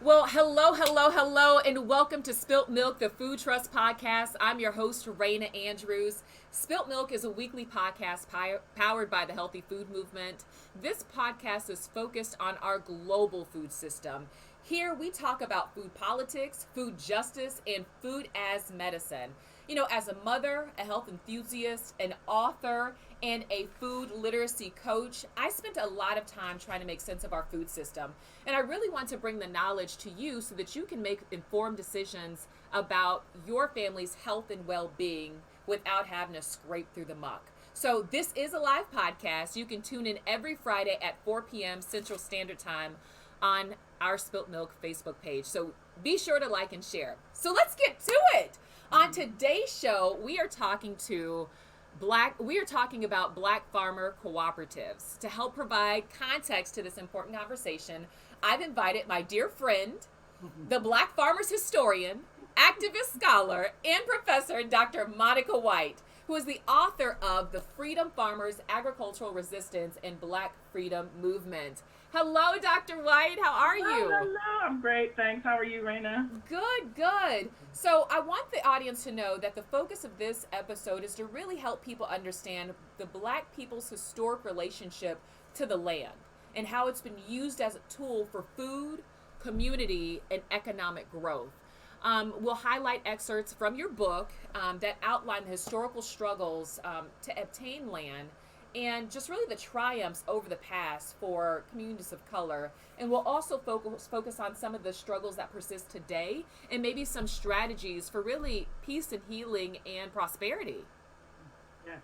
Well, hello, and welcome to Spilt Milk, the Food Trust Podcast. I'm your host, Raina Andrews. Spilt Milk is a weekly podcast powered by the Healthy Food Movement. This podcast is focused on our global food system. Here we talk about food politics, food justice, and food as medicine. You know, as a mother, a health enthusiast, an author, and a food literacy coach, I spent a lot of time trying to make sense of our food system. And I really want to bring the knowledge to you so that you can make informed decisions about your family's health and well being without having to scrape through the muck. So, this is a live podcast. You can tune in every Friday at 4 p.m. Central Standard Time on our Spilt Milk Facebook page. So, be sure to like and share. So, let's get to it. On today's show, we are talking about Black farmer cooperatives. To help provide context to this important conversation, I've invited my dear friend, the Black farmers historian, activist scholar, and professor, Dr. Monica White, who is the author of The Freedom Farmers, Agricultural Resistance, and Black Freedom Movement. Hello, Dr. White. How are you? Hello. I'm great, thanks. How are you, Raina? Good. So I want the audience to know that the focus of this episode is to really help people understand the Black people's historic relationship to the land and how it's been used as a tool for food, community, and economic growth. We'll highlight excerpts from your book that outline the historical struggles to obtain land and just really the triumphs over the past for communities of color. And we'll also focus on some of the struggles that persist today and maybe some strategies for really peace and healing and prosperity. Yes.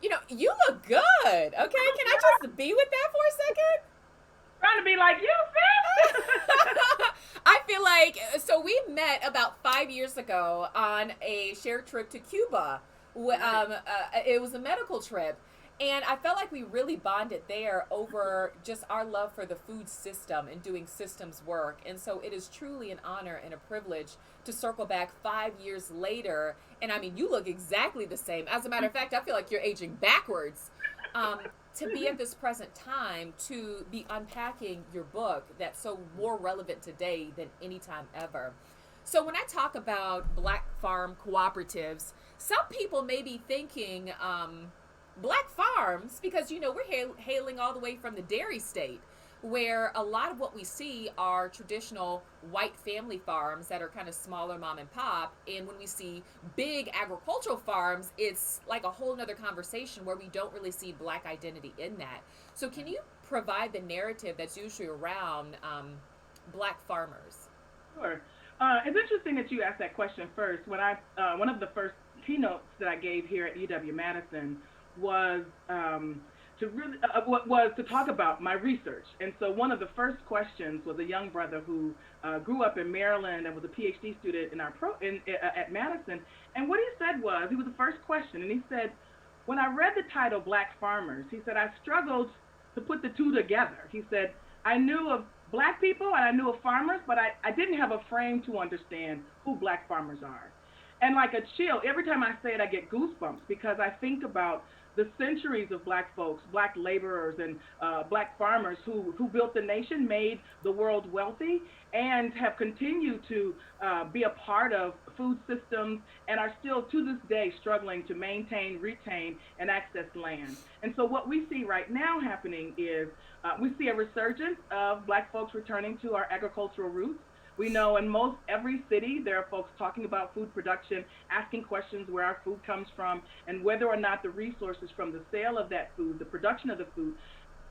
You know, you look good. Okay, can I just be with that for a second? Trying to be like you, sis. I feel like, so we met about 5 years ago on a shared trip to Cuba. It was a medical trip. And I felt like we really bonded there over just our love for the food system and doing systems work. And so it is truly an honor and a privilege to circle back 5 years later. And I mean, you look exactly the same. As a matter of fact, I feel like you're aging backwards. To be at this present time, to be unpacking your book that's so more relevant today than any time ever. So when I talk about Black farm cooperatives, some people may be thinking, Black farms, because we're hailing all the way from the dairy state, where a lot of what we see are traditional white family farms that are kind of smaller mom and pop. And when we see big agricultural farms, it's like a whole nother conversation where we don't really see Black identity in that. So can you provide the narrative that's usually around Black farmers? Sure. It's interesting that you asked that question first. When one of the first keynotes that I gave here at UW-Madison was to talk about my research. And so one of the first questions was a young brother who grew up in Maryland and was a PhD student at Madison. And what he said was, he was the first question, and he said, when I read the title Black Farmers, he said, I struggled to put the two together. He said, I knew of Black people and I knew of farmers, but I didn't have a frame to understand who Black farmers are. And like a chill, every time I say it, I get goosebumps because I think about the centuries of Black folks, Black laborers, and Black farmers who built the nation, made the world wealthy, and have continued to be a part of food systems and are still to this day struggling to maintain, retain, and access land. And so what we see right now happening is we see a resurgence of Black folks returning to our agricultural roots. We know in most every city there are folks talking about food production, asking questions where our food comes from, and whether or not the resources from the sale of that food, the production of the food,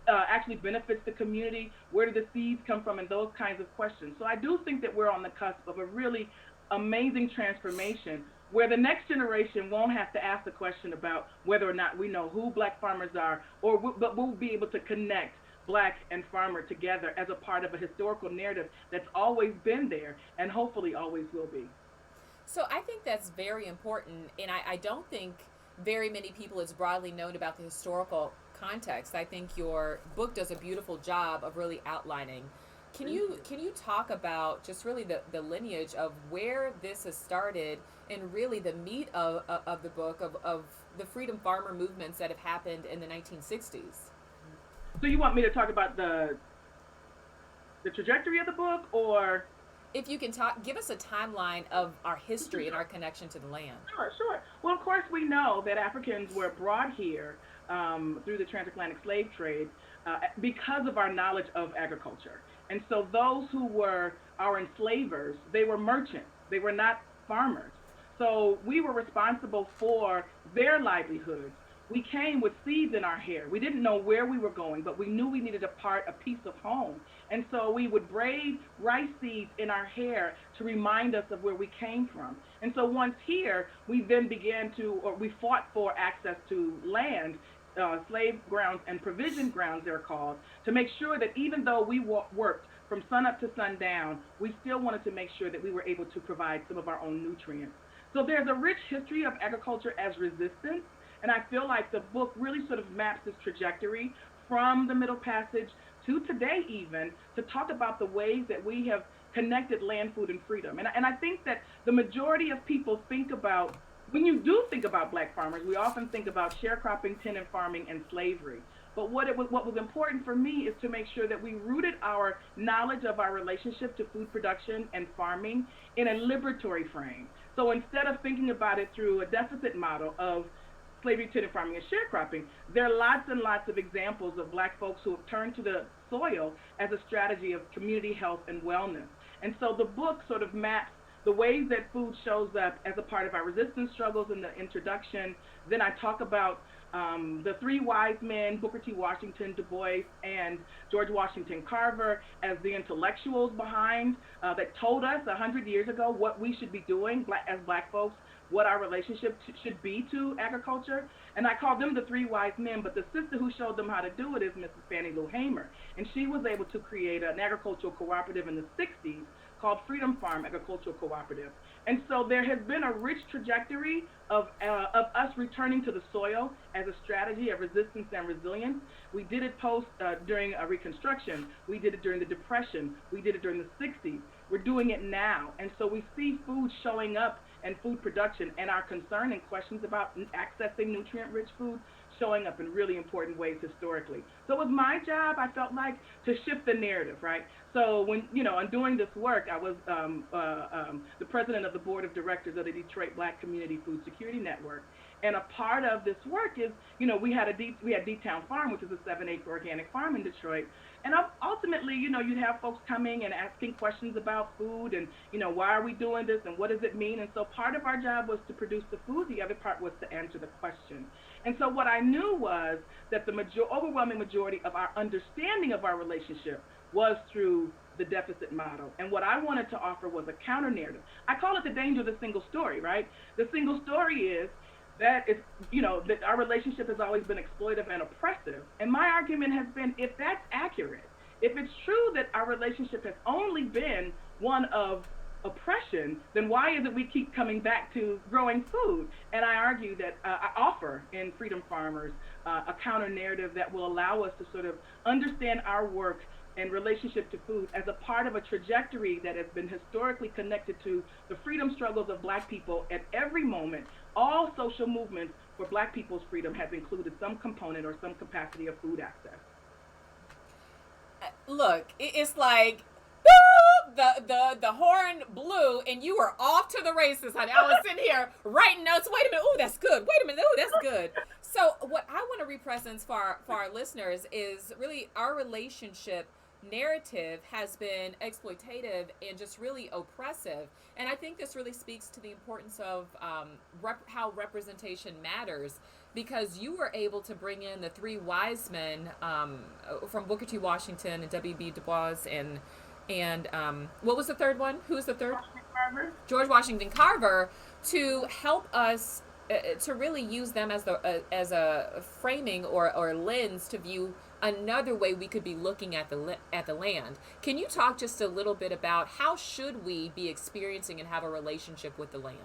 actually benefits the community. Where do the seeds come from, and those kinds of questions. So I do think that we're on the cusp of a really amazing transformation where the next generation won't have to ask the question about whether or not we know who Black farmers are, but we'll be able to connect Black and farmer together as a part of a historical narrative that's always been there and hopefully always will be. So I think that's very important, and I don't think very many people is broadly known about the historical context. I think your book does a beautiful job of really outlining. Can you talk about just really the lineage of where this has started and really the meat of the book of the freedom farmer movements that have happened in the 1960s? So you want me to talk about The trajectory of the book, or If you can give us a timeline of our history and our connection to the land. sure, sure. Well, of course, we know that Africans were brought here through the transatlantic slave trade because of our knowledge of agriculture. And so, those who were our enslavers, they were merchants, they were not farmers. So, we were responsible for their livelihoods. We came with seeds in our hair. We didn't know where we were going, but we knew we needed a piece of home. And so we would braid rice seeds in our hair to remind us of where we came from. And so once here, we then began to, or we fought for access to land, slave grounds and provision grounds, they're called, to make sure that even though we worked from sun up to sundown, we still wanted to make sure that we were able to provide some of our own nutrients. So there's a rich history of agriculture as resistance. And I feel like the book really sort of maps this trajectory from the Middle Passage to today, even to talk about the ways that we have connected land, food, and freedom. And I think that the majority of people think about, when you do think about black farmers, we often think about sharecropping, tenant farming, and slavery. But what was important for me is to make sure that we rooted our knowledge of our relationship to food production and farming in a liberatory frame. So instead of thinking about it through a deficit model of slavery, tenant farming, and sharecropping, there are lots and lots of examples of black folks who have turned to the soil as a strategy of community health and wellness. And so the book sort of maps the ways that food shows up as a part of our resistance struggles in the introduction. Then I talk about the three wise men, Booker T. Washington, Du Bois, and George Washington Carver, as the intellectuals behind that told us 100 years ago what we should be doing as black folks, what our relationship should be to agriculture. And I call them the three wise men, but the sister who showed them how to do it is Mrs. Fannie Lou Hamer. And she was able to create an agricultural cooperative in the 60s called Freedom Farm Agricultural Cooperative. And so there has been a rich trajectory of us returning to the soil as a strategy of resistance and resilience. We did it during Reconstruction. We did it during the Depression. We did it during the 60s. We're doing it now. And so we see food showing up and food production and our concern and questions about accessing nutrient-rich food showing up in really important ways historically. So it was my job, I felt like, to shift the narrative, right? So when, in doing this work, I was the president of the board of directors of the Detroit Black Community Food Security Network. And a part of this work is, we had D-Town Farm, which is a 7-acre organic farm in Detroit. And ultimately, you'd have folks coming and asking questions about food and, why are we doing this and what does it mean? And so part of our job was to produce the food. The other part was to answer the question. And so what I knew was that the overwhelming majority of our understanding of our relationship was through the deficit model. And what I wanted to offer was a counter narrative. I call it the danger of the single story, right? The single story is that that our relationship has always been exploitive and oppressive. And my argument has been, if that's accurate, if it's true that our relationship has only been one of oppression, then why is it we keep coming back to growing food? And I argue that I offer in Freedom Farmers a counter narrative that will allow us to sort of understand our work and relationship to food as a part of a trajectory that has been historically connected to the freedom struggles of black people at every moment. All social movements for black people's freedom have included some component or some capacity of food access. Look, it's like the horn blew and you were off to the races, honey. I was sitting here writing notes. Wait a minute. Ooh, that's good. Wait a minute. Ooh, that's good. So what I want to represent for our listeners is really our relationship narrative has been exploitative and just really oppressive. And I think this really speaks to the importance of how representation matters, because you were able to bring in the three wise men from Booker T. Washington and W.B. Du Bois and what was the third one? Who was the third? George Washington Carver, to help us to really use them as a framing or lens to view another way we could be looking at the land. Can you talk just a little bit about how should we be experiencing and have a relationship with the land?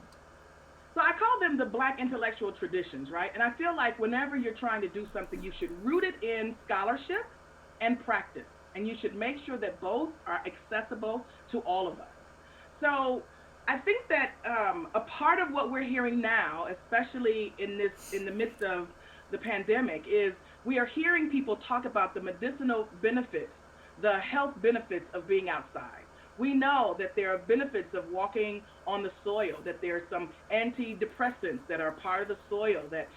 So I call them the black intellectual traditions, right? And I feel like whenever you're trying to do something, you should root it in scholarship and practice. And you should make sure that both are accessible to all of us. So I think that a part of what we're hearing now, especially in the midst of the pandemic, is we are hearing people talk about the medicinal benefits the health benefits of being outside. We know that there are benefits of walking on the soil, that there are some antidepressants that are part of the soil that,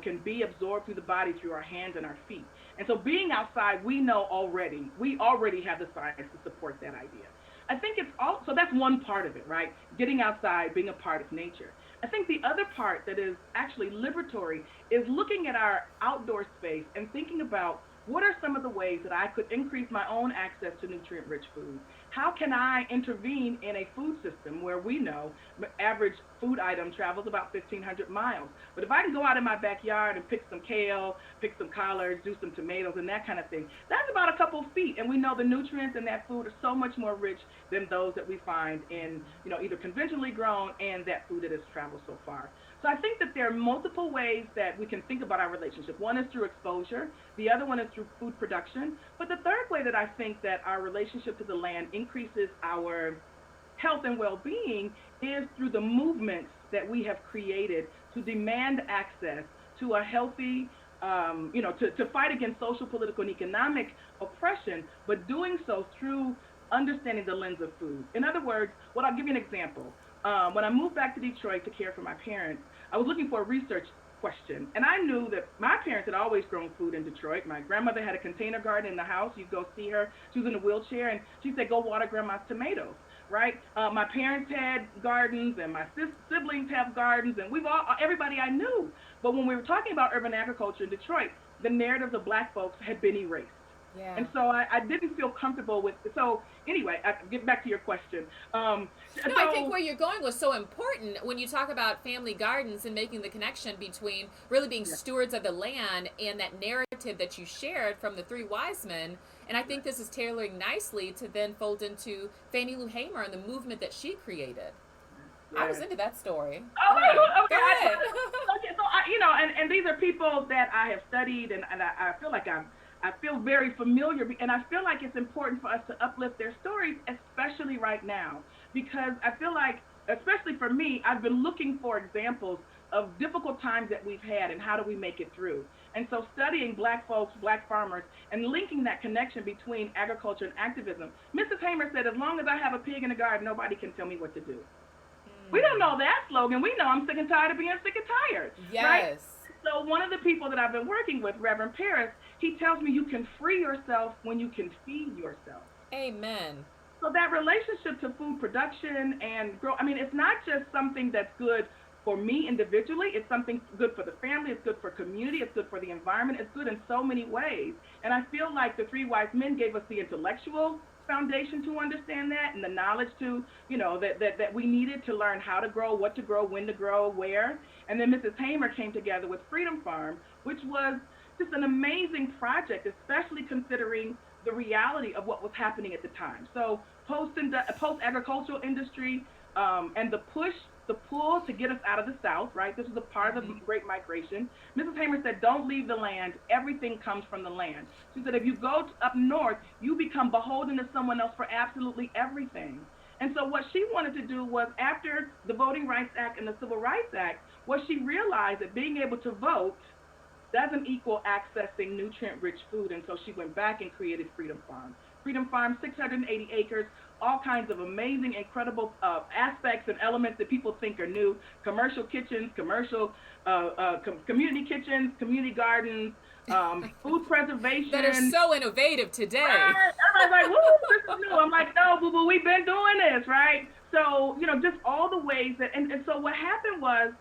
can be absorbed through the body through our hands and our feet. And so being outside, we know already, we already have the science to support that idea. I think it's all, so that's one part of it, right? Getting outside, being a part of nature. I think the other part that is actually liberatory is looking at our outdoor space and thinking about what are some of the ways that I could increase my own access to nutrient rich foods? How can I intervene in a food system where we know the average food item travels about 1,500 miles? But if I can go out in my backyard and pick some kale, pick some collards, do some tomatoes and that kind of thing, that's about a couple of feet. And we know the nutrients in that food are so much more rich than those that we find in, either conventionally grown and that food that has traveled so far. So I think that there are multiple ways that we can think about our relationship. One is through exposure, the other one is through food production. But the third way that I think that our relationship to the land increases our health and well-being is through the movements that we have created to demand access to a healthy, to fight against social, political, and economic oppression, but doing so through understanding the lens of food. In other words, I'll give you an example. When I moved back to Detroit to care for my parents, I was looking for a research question. And I knew that my parents had always grown food in Detroit. My grandmother had a container garden in the house. You'd go see her. She was in a wheelchair, and she said, go water grandma's tomatoes, right? My parents had gardens, and my siblings have gardens, and everybody I knew. But when we were talking about urban agriculture in Detroit, the narrative of black folks had been erased. Yeah. And so I didn't feel comfortable with it. So anyway, I get back to your question. I think where you're going was so important when you talk about family gardens and making the connection between really being stewards of the land and that narrative that you shared from the three wise men. And I think this is tailoring nicely to then fold into Fannie Lou Hamer and the movement that she created. I was into that story. Oh, okay. Go ahead. Okay, so and these are people that I have studied, and I feel like I feel very familiar, and I feel like it's important for us to uplift their stories, especially right now, because I feel like, especially for me, I've been looking for examples of difficult times that we've had and how do we make it through. And so studying black folks, black farmers, and linking that connection between agriculture and activism. Mrs. Hamer said, as long as I have a pig in the garden, nobody can tell me what to do. We don't know that slogan. We know I'm sick and tired of being sick and tired. Yes. Right? So one of the people that I've been working with, Reverend Paris, he tells me you can free yourself when you can feed yourself. Amen. So that relationship to food production and grow, it's not just something that's good for me individually. It's something good for the family. It's good for community. It's good for the environment. It's good in so many ways. And I feel like the three wise men gave us the intellectual foundation to understand that, and the knowledge to, that we needed to learn how to grow, what to grow, when to grow, where. And then Mrs. Hamer came together with Freedom Farm, which was just an amazing project, especially considering the reality of what was happening at the time. So post-agricultural industry and the pull to get us out of the South, right? This was a part of the Great Migration. Mrs. Hamer said, don't leave the land. Everything comes from the land. She said, if you go up north, you become beholden to someone else for absolutely everything. And so what she wanted to do was, after the Voting Rights Act and the Civil Rights Act, what she realized that being able to vote doesn't equal accessing nutrient-rich food. And so she went back and created Freedom Farm. Freedom Farm, 680 acres, all kinds of amazing, incredible aspects and elements that people think are new. Commercial kitchens, community kitchens, community gardens, food preservation. That are so innovative today. Right. Everybody's like, woo, this is new. I'm like, no, boo-boo, we've been doing this, right? So, just all the ways that, and so what happened was,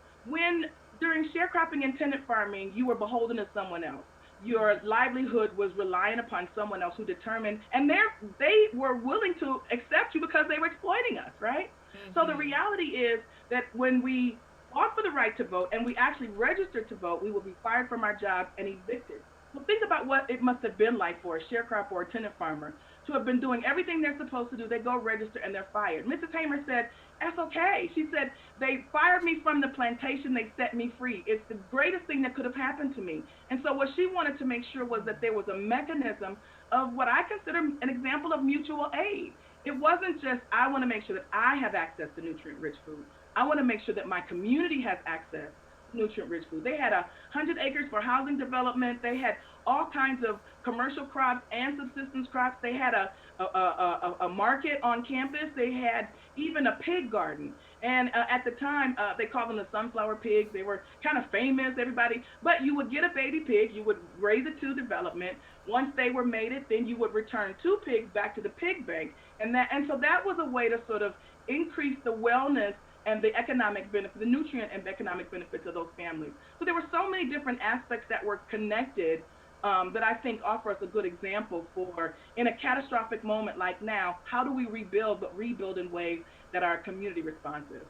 during sharecropping and tenant farming, you were beholden to someone else. Your livelihood was reliant upon someone else who determined, and they were willing to accept you because they were exploiting us, right? Mm-hmm. So the reality is that when we fought for the right to vote and we actually registered to vote, we will be fired from our jobs and evicted. Well, think about what it must have been like for a sharecropper or a tenant farmer to have been doing everything they're supposed to do. They go register and they're fired. Mrs. Hamer said, that's okay. She said, they fired me from the plantation. They set me free. It's the greatest thing that could have happened to me. And so what she wanted to make sure was that there was a mechanism of what I consider an example of mutual aid. It wasn't just, I want to make sure that I have access to nutrient-rich food. I want to make sure that my community has access nutrient-rich food. They had 100 acres for housing development. They had all kinds of commercial crops and subsistence crops. They had a market on campus. They had even a pig garden. And at the time, they called them the sunflower pigs. They were kind of famous, everybody. But you would get a baby pig, you would raise it to development. Once they were mated, then you would return two pigs back to the pig bank. And so that was a way to sort of increase the wellness and the economic benefit, the nutrient and economic benefits of those families. So there were so many different aspects that were connected that I think offer us a good example for, in a catastrophic moment like now, how do we rebuild, but rebuild in ways that are community responsive?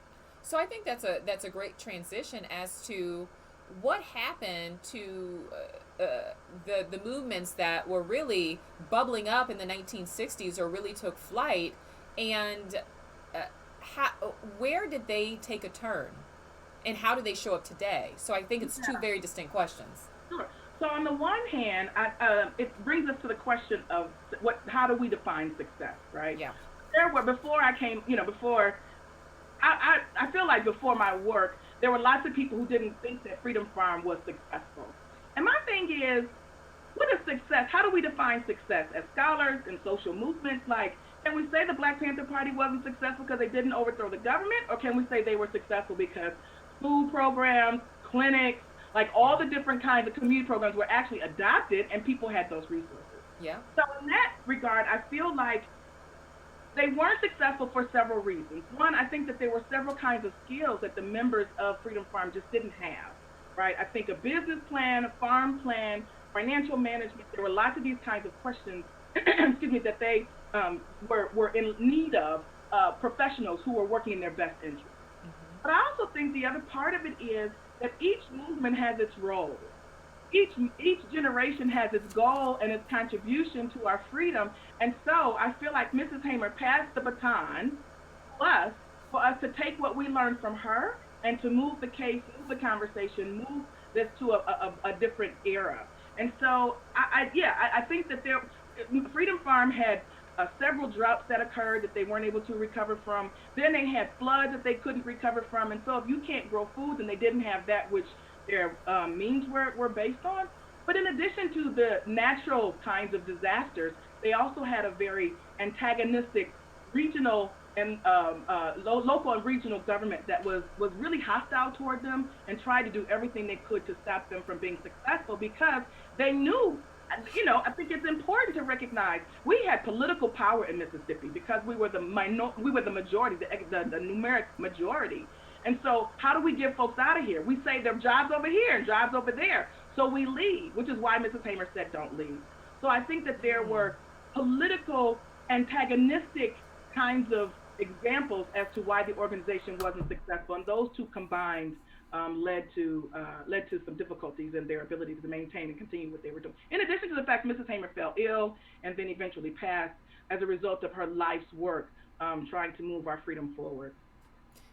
So I think that's a great transition as to what happened to the movements that were really bubbling up in the 1960s or really took flight, and uh, how, where did they take a turn, and how do they show up today? So I think it's two Yeah, very distinct questions. sure. So on the one hand, it brings us to the question of how do we define success, right? Yeah. There were before I came, before I feel like before my work, there were lots of people who didn't think that Freedom Farm was successful. And my thing is, what is success? How do we define success as scholars and social movements? Like, can we say the Black Panther Party wasn't successful because they didn't overthrow the government? Or can we say they were successful because food programs, clinics, like all the different kinds of community programs were actually adopted and people had those resources? Yeah. So in that regard, I feel like they weren't successful for several reasons. One, I think that there were several kinds of skills that the members of Freedom Farm just didn't have, right? I think a business plan, a farm plan, financial management, there were lots of these kinds of questions, excuse me, that they were in need of professionals who were working in their best interest. Mm-hmm. But I also think the other part of it is that each movement has its role. Each generation has its goal and its contribution to our freedom. And so I feel like Mrs. Hamer passed the baton to us for us to take what we learned from her and to move the case, move the conversation, move this to a different era. And so I think that Freedom Farm had several droughts that occurred that they weren't able to recover from. Then they had floods that they couldn't recover from. And so if you can't grow food, then they didn't have that which their means were based on. But in addition to the natural kinds of disasters, they also had a very antagonistic regional and local and regional government that was really hostile toward them and tried to do everything they could to stop them from being successful because they knew, I think it's important to recognize we had political power in Mississippi because we were the majority, the numeric majority. And so how do we get folks out of here? We say there are jobs over here and jobs over there. So we leave, which is why Mrs. Hamer said don't leave. So I think that there were political, antagonistic kinds of examples as to why the organization wasn't successful. And those two combined led to some difficulties in their ability to maintain and continue what they were doing. In addition to the fact Mrs. Hamer fell ill and then eventually passed as a result of her life's work trying to move our freedom forward.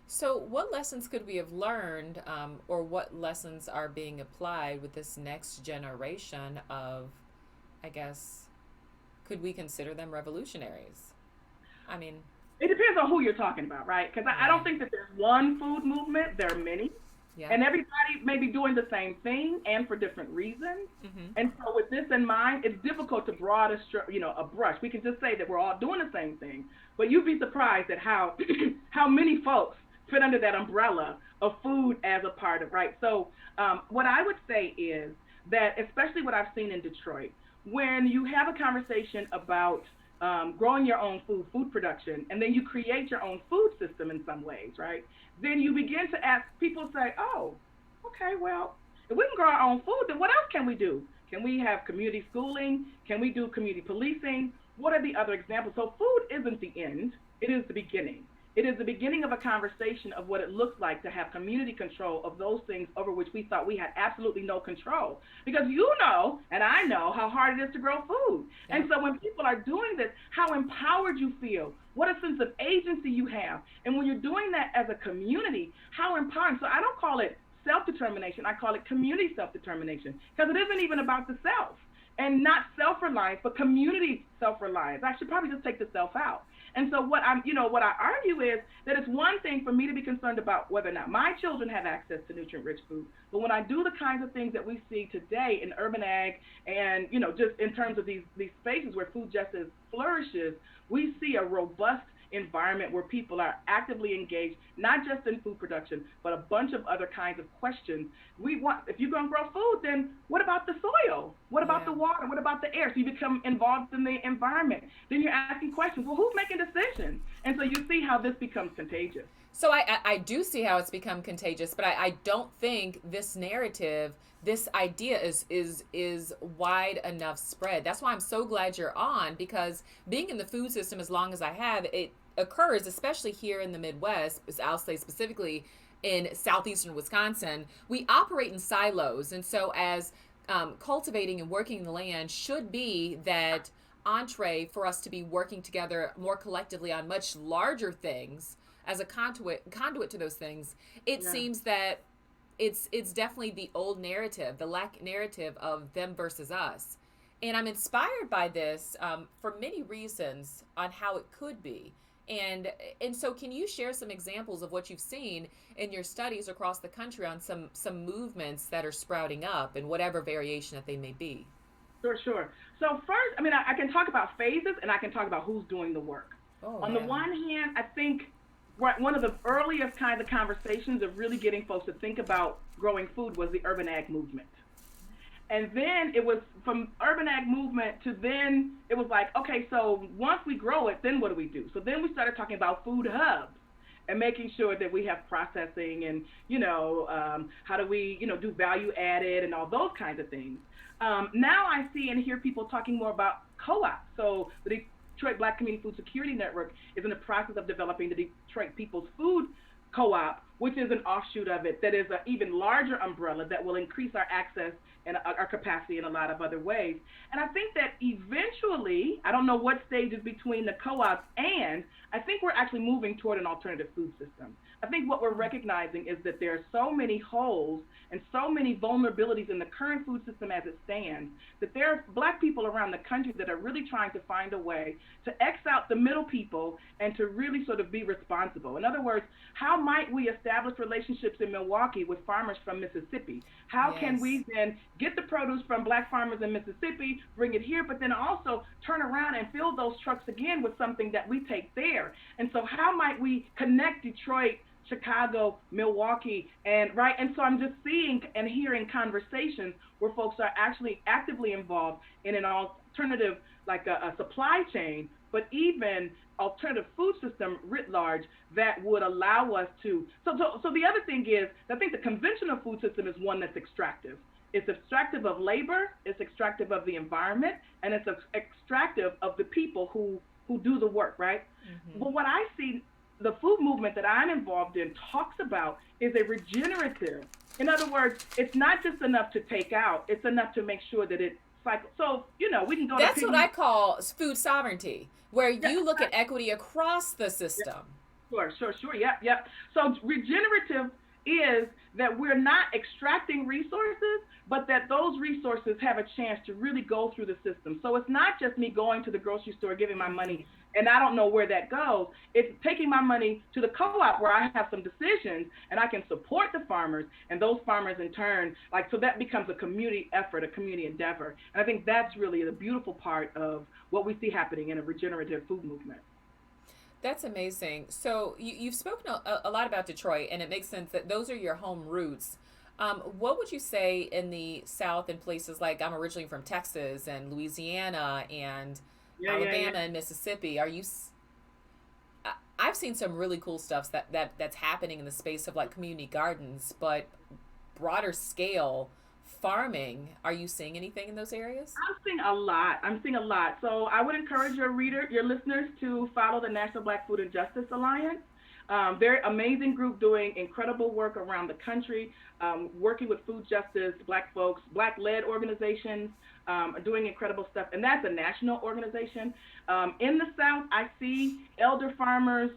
So, what lessons could we have learned, or what lessons are being applied with this next generation of, I guess, could we consider them revolutionaries? I mean, it depends on who you're talking about, right? Because I right. don't think that there's one food movement. There are many. Yeah. And everybody may be doing the same thing and for different reasons. Mm-hmm. And so with this in mind, it's difficult to a brush. We can just say that we're all doing the same thing. But you'd be surprised at how how many folks fit under that umbrella of food as a part of, right? So what I would say is that, especially what I've seen in Detroit, when you have a conversation about growing your own food production, and then you create your own food system in some ways, right? Then you begin to ask, people say, oh, okay, well, if we can grow our own food, then what else can we do? Can we have community schooling? Can we do community policing? What are the other examples? So food isn't the end, it is the beginning. It is the beginning of a conversation of what it looks like to have community control of those things over which we thought we had absolutely no control. Because you know, and I know, how hard it is to grow food. Yeah. And so when people are doing this, how empowered you feel, what a sense of agency you have. And when you're doing that as a community, how empowering. So I don't call it self-determination, I call it community self-determination. Because it isn't even about the self. and not self-reliance, but community self-reliance. I should probably just take the self out. And so what I argue is that it's one thing for me to be concerned about whether or not my children have access to nutrient-rich food, but when I do the kinds of things that we see today in urban ag and just in terms of these spaces where food justice flourishes, we see a robust environment where people are actively engaged, not just in food production, but a bunch of other kinds of questions. If you're going to grow food, then what about the soil? What about Yeah. the water? What about the air? So you become involved in the environment. Then you're asking questions. Well, who's making decisions? And so you see how this becomes contagious. So I do see how it's become contagious, but I don't think this narrative, this idea is wide enough spread. That's why I'm so glad you're on, because being in the food system as long as I have, it occurs, especially here in the Midwest, I'll say specifically in southeastern Wisconsin, we operate in silos. And so as cultivating and working the land should be that entree for us to be working together more collectively on much larger things as a conduit to those things. It Yeah. seems that it's definitely the old narrative, the lack narrative of them versus us. And I'm inspired by this for many reasons on how it could be. And so can you share some examples of what you've seen in your studies across the country on some movements that are sprouting up in whatever variation that they may be? Sure, sure. So first, I mean, I can talk about phases and I can talk about who's doing the work. Oh On the yeah. one hand, I think one of the earliest kind of conversations of really getting folks to think about growing food was the urban ag movement. And then it was from urban ag movement to then it was like, okay, so once we grow it, then what do we do? So then we started talking about food hubs and making sure that we have processing and how do we do value added and all those kinds of things. Now I see and hear people talking more about co-ops. So the Detroit Black Community Food Security Network is in the process of developing the Detroit People's Food Co-op, which is an offshoot of it that is an even larger umbrella that will increase our access and our capacity in a lot of other ways. And I think that eventually, I don't know what stages between the co-ops, and I think we're actually moving toward an alternative food system. I think what we're recognizing is that there are so many holes and so many vulnerabilities in the current food system as it stands that there are Black people around the country that are really trying to find a way to X out the middle people and to really sort of be responsible. In other words, how might we establish relationships in Milwaukee with farmers from Mississippi? How can Yes. we then get the produce from Black farmers in Mississippi, bring it here, but then also turn around and fill those trucks again with something that we take there? And so how might we connect Detroit, Chicago, Milwaukee, and right? And so I'm just seeing and hearing conversations where folks are actually actively involved in an alternative, like a supply chain, but even alternative food system writ large that would allow us to. So the other thing is, I think the conventional food system is one that's extractive. It's extractive of labor, it's extractive of the environment, and it's extractive of the people who do the work, right? Mm-hmm. But what I see the food movement that I'm involved in talks about is a regenerative. In other words, it's not just enough to take out, it's enough to make sure that it cycles. So, we can go to That's what piggy. I call food sovereignty, where Yeah, you look at equity across the yeah, system. sure. Yep, yep. So regenerative is that we're not extracting resources, but that those resources have a chance to really go through the system. So it's not just me going to the grocery store, giving my money, and I don't know where that goes. It's taking my money to the co-op where I have some decisions and I can support the farmers, and those farmers in turn, so that becomes a community effort, a community endeavor. And I think that's really the beautiful part of what we see happening in a regenerative food movement. That's amazing. So you've spoken a lot about Detroit, and it makes sense that those are your home roots. What would you say in the South, in places like, I'm originally from Texas and Louisiana and Yeah. Alabama and Mississippi? I've seen some really cool stuff that's happening in the space of like community gardens, but broader scale farming. Are you seeing anything in those areas? I'm seeing a lot. I'm seeing a lot. So I would encourage your listeners to follow the National Black Food and Justice Alliance. Very amazing group doing incredible work around the country, working with food justice, Black folks, Black-led organizations, doing incredible stuff. And that's a national organization. In the South, I see elder farmers,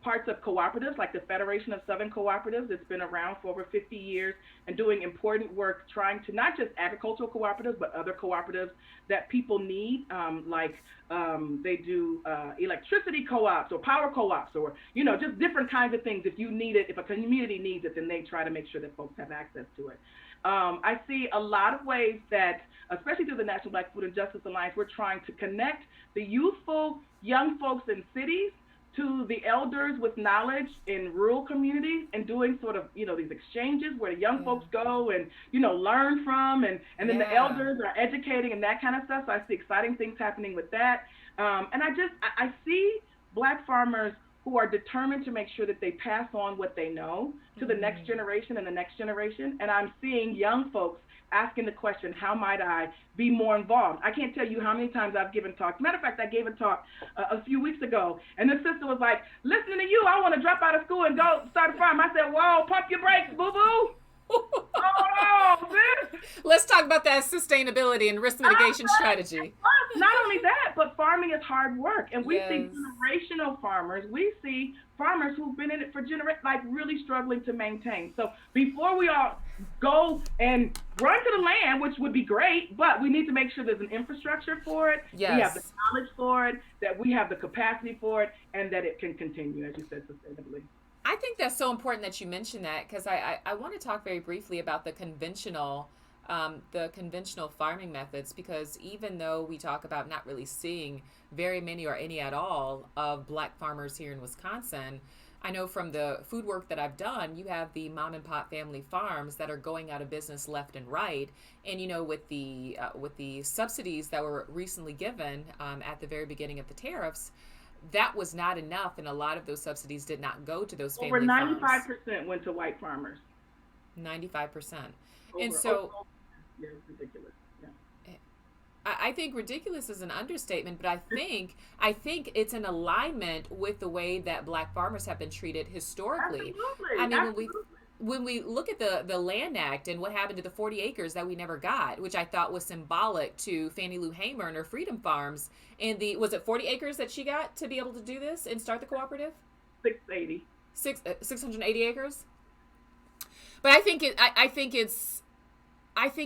parts of cooperatives like the Federation of Southern Cooperatives. It's been around for over 50 years and doing important work trying to not just agricultural cooperatives, but other cooperatives that people need, they do electricity co-ops or power co-ops or, just different kinds of things. If you need it, if a community needs it, then they try to make sure that folks have access to it. I see a lot of ways that, especially through the National Black Food and Justice Alliance, we're trying to connect the youthful young folks in cities to the elders with knowledge in rural communities and doing sort of, these exchanges where the young folks go and, learn from and then the elders are educating and that kind of stuff. So I see exciting things happening with that. And I see Black farmers who are determined to make sure that they pass on what they know to the next generation and the next generation. And I'm seeing young folks asking the question, how might I be more involved? I can't tell you how many times I've given talks. Matter of fact, I gave a talk a few weeks ago, and this sister was like, listening to you, I want to drop out of school and go start a farm. I said, whoa, pump your brakes, boo-boo. Oh, sis. Let's talk about that sustainability and risk mitigation strategy. Not only that, but farming is hard work. And we see generational farmers. We see farmers who've been in it for generations, like really struggling to maintain. So before we all go and run to the land, which would be great, but we need to make sure there's an infrastructure for it. Yes. We have the knowledge for it, that we have the capacity for it, and that it can continue, as you said, sustainably. I think that's so important that you mention that, because I want to talk very briefly about the conventional farming methods, because even though we talk about not really seeing very many or any at all of Black farmers here in Wisconsin, I know from the food work that I've done, you have the mom and pop family farms that are going out of business left and right. And, with the subsidies that were recently given at the very beginning of the tariffs, that was not enough, and a lot of those subsidies did not go to those family farms. Over 95% went to white farmers. 95%. And so, yeah, it's ridiculous. Yeah. I think ridiculous is an understatement, but I think it's in alignment with the way that Black farmers have been treated historically. Absolutely. I mean, when we look at the Land Act and what happened to the 40 acres that we never got, which I thought was symbolic to Fannie Lou Hamer and her Freedom Farms, and was it 40 acres that she got to be able to do this and start the cooperative? 680. 680 acres. But I think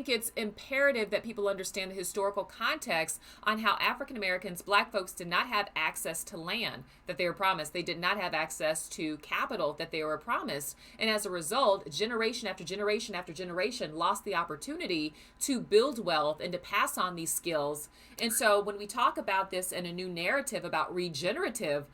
it's imperative that people understand the historical context on how African Americans, Black folks, did not have access to land that they were promised. They did not have access to capital that they were promised. And as a result, generation after generation after generation lost the opportunity to build wealth and to pass on these skills. And so when we talk about this in a new narrative about regenerative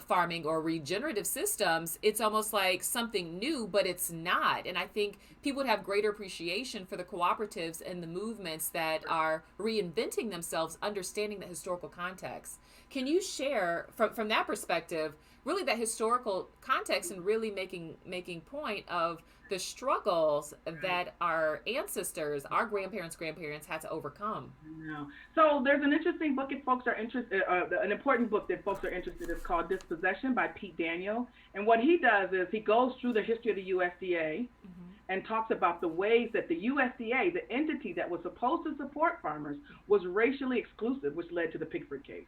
farming or regenerative systems, it's almost like something new, but it's not. And I think people would have greater appreciation for the cooperatives and the movements that are reinventing themselves, understanding the historical context. Can you share from that perspective, really that historical context, and really making point of the struggles that our ancestors, our grandparents had to overcome? No. So there's an interesting book if folks are interested, an important book that folks are interested in, is called Dispossession by Pete Daniel. And what he does is he goes through the history of the USDA and talks about the ways that the USDA, the entity that was supposed to support farmers, was racially exclusive, which led to the Pickford case.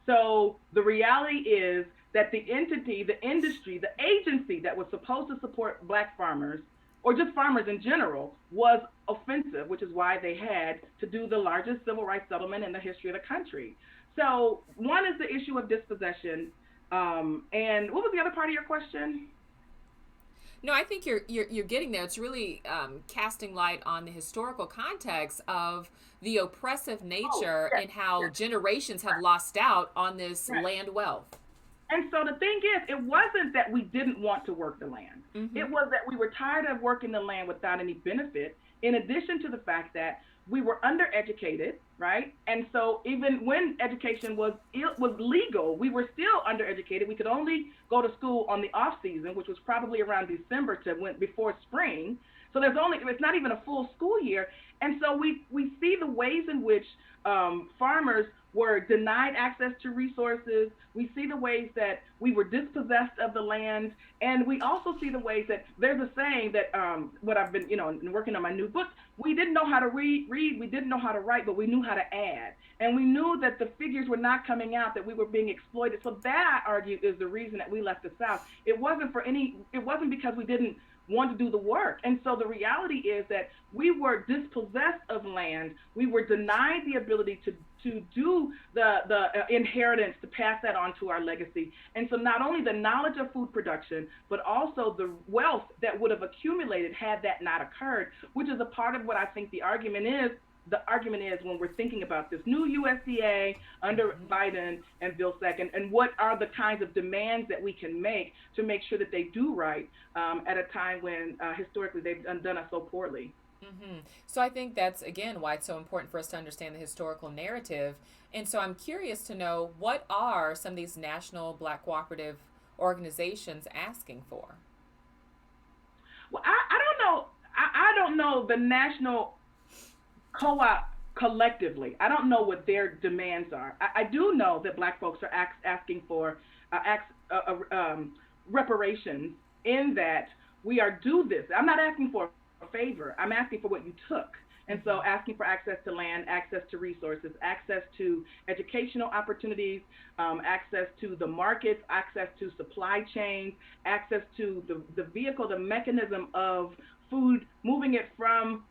So the reality is that the entity, the industry, the agency that was supposed to support Black farmers, or just farmers in general, was offensive, which is why they had to do the largest civil rights settlement in the history of the country. So one is the issue of dispossession. And what was the other part of your question? No, I think you're getting there. It's really casting light on the historical context of the oppressive nature and how generations have lost out on this land wealth. And so the thing is, it wasn't that we didn't want to work the land. It was that we were tired of working the land without any benefit, in addition to the fact that we were undereducated, right? And so even when education was legal, we were still undereducated. We could only go to school on the off season, which was probably around December to before spring. So it's not even a full school year. And so we see the ways in in which farmers were denied access to resources. We see the ways that we were dispossessed of the land, and we also see the ways that there's a saying that what I've been, working on my new book. We didn't know how to read, we didn't know how to write, but we knew how to add, and we knew that the figures were not coming out, that we were being exploited. So that, I argue, is the reason that we left the South. It wasn't because we didn't want to do the work. And so the reality is that we were dispossessed of land. We were denied the ability to do the inheritance, to pass that on to our legacy. And so not only the knowledge of food production, but also the wealth that would have accumulated had that not occurred, which is a part of what I think the argument is. The argument is when we're thinking about this new USDA under Biden and Bill Sack, and what are the kinds of demands that we can make to make sure that they do right at a time when historically they've done us so poorly. So I think that's, again, why it's so important for us to understand the historical narrative. And so I'm curious to know, what are some of these national Black cooperative organizations asking for? Well, I don't know. I don't know the national co-op collectively. I don't know what their demands are. I do know that Black folks are asking for reparations, in that we are due this. I'm not asking for a favor. I'm asking for what you took. And so asking for access to land, access to resources, access to educational opportunities, access to the markets, access to supply chains, access to the vehicle, the mechanism of food, moving it from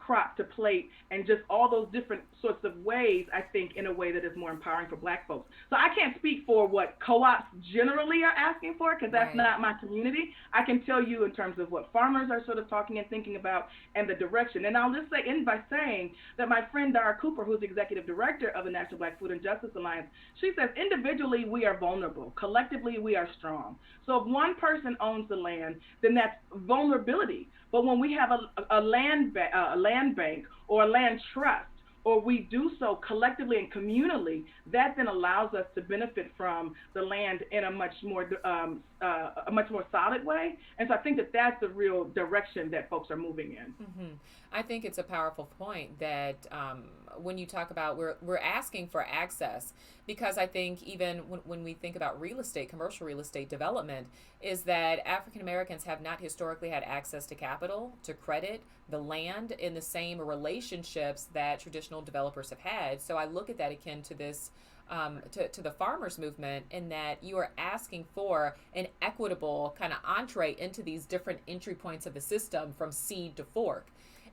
crop to plate, and just all those different sorts of ways, I think, in a way that is more empowering for Black folks. So I can't speak for what co-ops generally are asking for, because that's not my community. I can tell you in terms of what farmers are sort of talking and thinking about, and the direction. And I'll just end by saying that my friend Dara Cooper, who's the executive director of the National Black Food and Justice Alliance, she says individually we are vulnerable, collectively we are strong. So if one person owns the land, then that's vulnerability. But when we have a land bank or a land trust, or we do so collectively and communally, that then allows us to benefit from the land in a much more solid way. And so I think that that's the real direction that folks are moving in. I think it's a powerful point that when you talk about we're asking for access, because I think even when we think about real estate, commercial real estate development, is that African Americans have not historically had access to capital, to credit, the land, in the same relationships that traditional developers have had. So I look at that akin to this, to the farmers movement, in that you are asking for an equitable kind of entree into these different entry points of the system from seed to fork.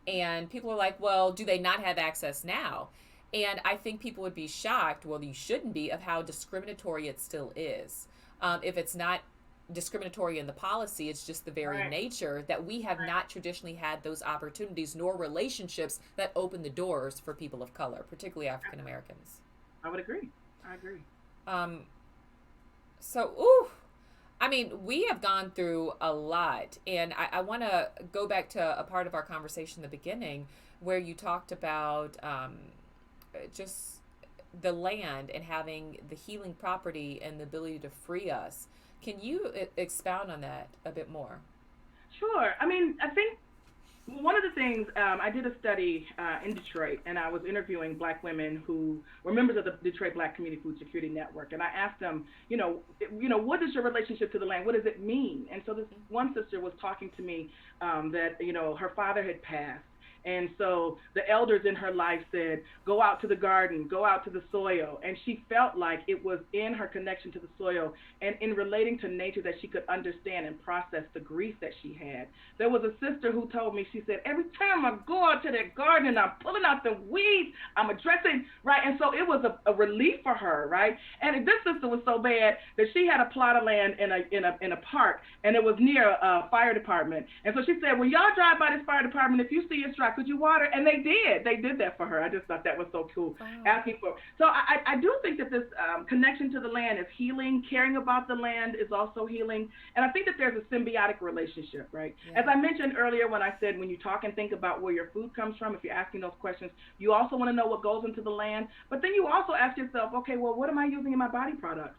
And people are like, well, do they not have access now? And I think people would be shocked, well, you shouldn't be, of how discriminatory it still is. If it's not discriminatory in the policy, it's just the very nature that we have not traditionally had those opportunities nor relationships that open the doors for people of color, particularly African Americans. I would agree. I agree. I mean, we have gone through a lot, and I want to go back to a part of our conversation in the beginning where you talked about just the land and having the healing property and the ability to free us. Can you expound on that a bit more? Sure. I mean, I think one of the things, I did a study in Detroit, and I was interviewing Black women who were members of the Detroit Black Community Food Security Network, and I asked them, what is your relationship to the land? What does it mean? And so this one sister was talking to me that, her father had passed. And so the elders in her life said, go out to the garden, go out to the soil. And she felt like it was in her connection to the soil and in relating to nature that she could understand and process the grief that she had. There was a sister who told me, she said, every time I go out to that garden and I'm pulling out the weeds, I'm addressing, right? And so it was a relief for her, right? And this sister was so bad that she had a plot of land in a park, and it was near a fire department. And so she said, when y'all drive by this fire department, if you see it's dry, could you water? And they did that for her. I just thought that was so cool. Wow. Asking for. So I do think that this connection to the land is healing. Caring about the land is also healing. And I think that there's a symbiotic relationship, right? Yeah. As I mentioned earlier when I said, when you talk and think about where your food comes from, if you're asking those questions, you also want to know what goes into the land. But then you also ask yourself, okay, well, what am I using in my body products?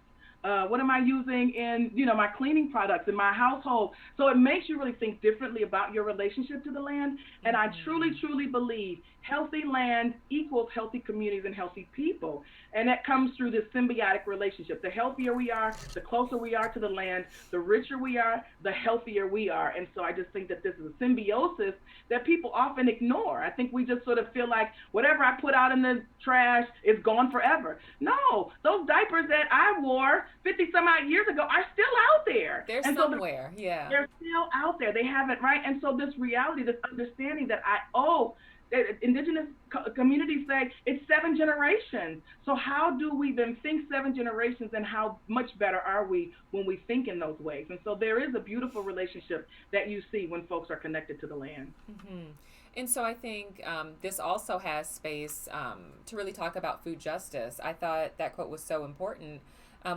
What am I using in, my cleaning products in my household? So it makes you really think differently about your relationship to the land. And I truly, Mm-hmm. truly believe healthy land equals healthy communities and healthy people. And that comes through this symbiotic relationship. The healthier we are, the closer we are to the land, the richer we are, the healthier we are. And so I just think that this is a symbiosis that people often ignore. I think we just sort of feel like whatever I put out in the trash is gone forever. No, those diapers that I wore 50 some odd years ago are still out there. They're And so somewhere. Yeah. they're still out there. They haven't, right? And so this reality, this understanding that I owe, indigenous communities say it's 7 generations. So how do we then think 7 generations, and how much better are we when we think in those ways? And so there is a beautiful relationship that you see when folks are connected to the land. Mm-hmm. And so I think this also has space to really talk about food justice. I thought that quote was so important